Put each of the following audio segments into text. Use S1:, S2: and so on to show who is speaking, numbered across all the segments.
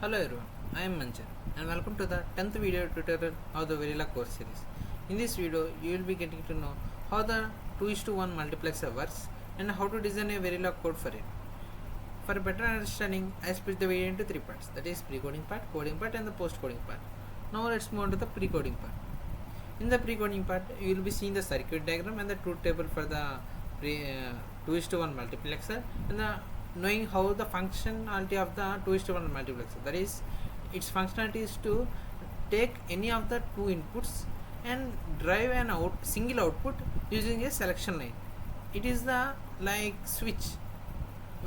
S1: Hello everyone, I am Manjan and welcome to the 10th video tutorial of the Verilog course series. In this video, you will be getting to know how the 2:1 multiplexer works and how to design a Verilog code for it. For a better understanding, I split the video into three parts, that is pre-coding part, coding part and the post-coding part. Now let's move on to the pre-coding part. In the pre-coding part, you will be seeing the circuit diagram and the truth table for the 2:1 multiplexer and the knowing how the functionality of the 2:1 multiplexer, that is its functionality is to take any of the two inputs and drive an single output using a selection line. It is the like switch,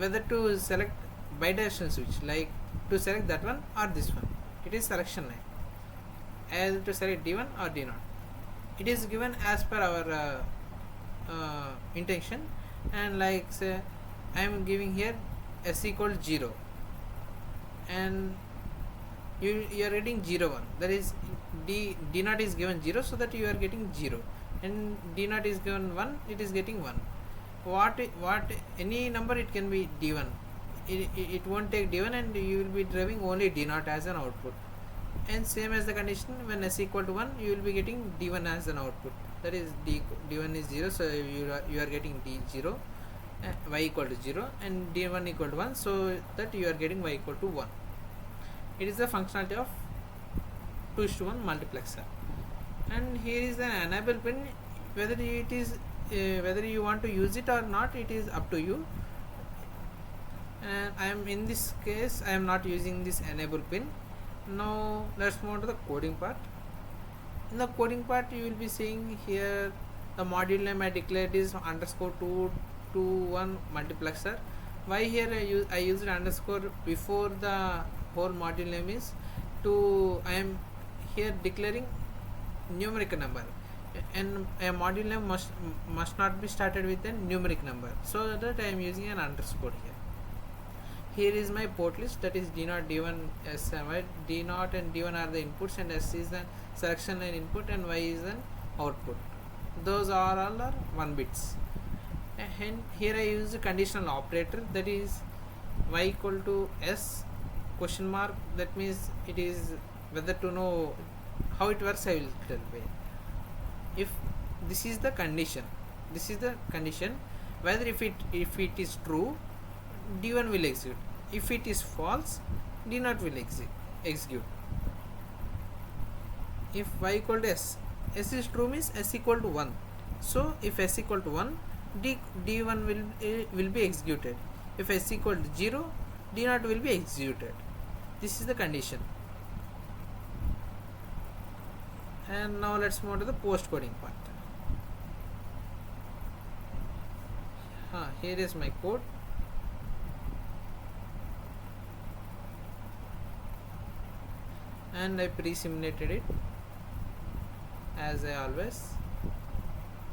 S1: whether to select bidirectional switch, like to select that one or this one. It is selection line, as to select D1 or D0. It is given as per our intention, and like say I am giving here s equal 0 and you are getting 0 1, that is d0 is given 0, so that you are getting 0, and d0 is given 1, it is getting 1. What any number, it can be d1, it won't take d1 and you will be driving only d0 as an output. And same as the condition, when s equal to 1, you will be getting d1 as an output, that is d1 is 0, so you are getting d0, y equal to 0, and d1 equal to 1, so that you are getting y equal to 1. It is the functionality of 2:1 multiplexer. And here is an enable pin. Whether it is whether you want to use it or not, it is up to you. And I am, in this case, I am not using this enable pin. Now let's move on to the coding part. In the coding part, you will be seeing here the module name I declared is _2:1 multiplexer. Why here I used underscore before the whole module name is I am here declaring numeric number, and a module name must not be started with a numeric number, so that I am using an underscore here. Here is my port list, that is D0, D1, S, y. D0 and D1 are the inputs, and S is the selection line input, and Y is an output. Those are all are 1 bits. And here I use a conditional operator, that is y equal to s question mark, that means it is whether to know how it works. I will tell you. If this is the condition, whether if it is true, d1 will execute. If it is false, d0 will execute. If y equal to s is true means s equal to 1, so if s equal to 1, d1 will be executed. If s equal to 0, d0 will be executed. This is the condition. And now let's move to the post coding part. Here is my code. And I pre-simulated it as I always.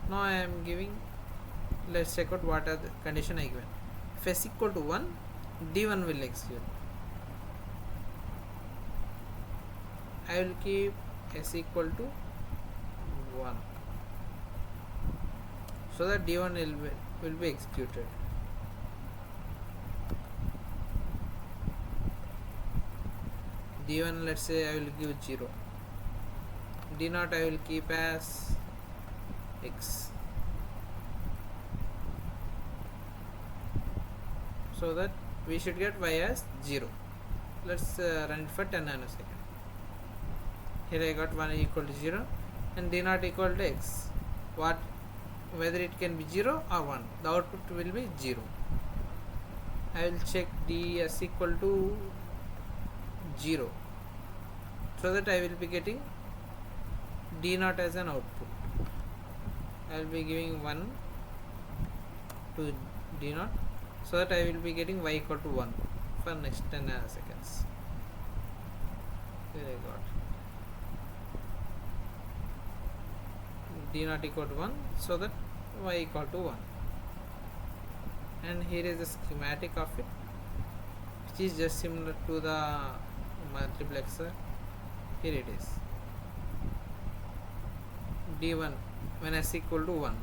S1: Now I am giving, let's check out what are the condition I given. If s equal to 1, d1 will execute. I will keep s equal to 1, so that d1 will be executed. d1, let's say I will give 0. d0 I will keep as x, so that we should get y as 0. Let's run it for 10 nanoseconds. Here I got 1 equal to 0 and d0 equal to x. Whether it can be 0 or 1, the output will be 0. I will check ds equal to 0, so that I will be getting d0 as an output. I will be giving 1 to d0, so that I will be getting y equal to 1 for next 10 nanoseconds. Here I got d0 equal to 1, so that y equal to 1. And here is the schematic of it, which is just similar to the multiplexer. Here it is. d1 when s equal to 1,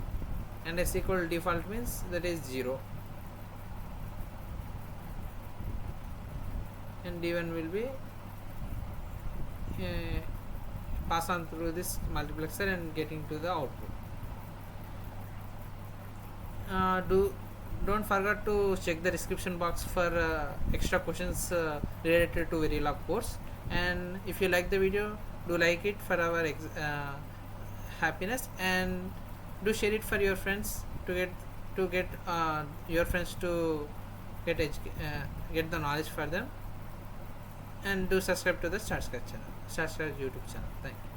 S1: and s equal to default means that is 0, and d1 will be pass on through this multiplexer and getting to the output. Don't forget to check the description box for extra questions related to Verilog course. And if you like the video, do like it for our happiness, and do share it for your friends to get your friends to get the knowledge for them. And do subscribe to the Start Scratch YouTube channel. Thank you.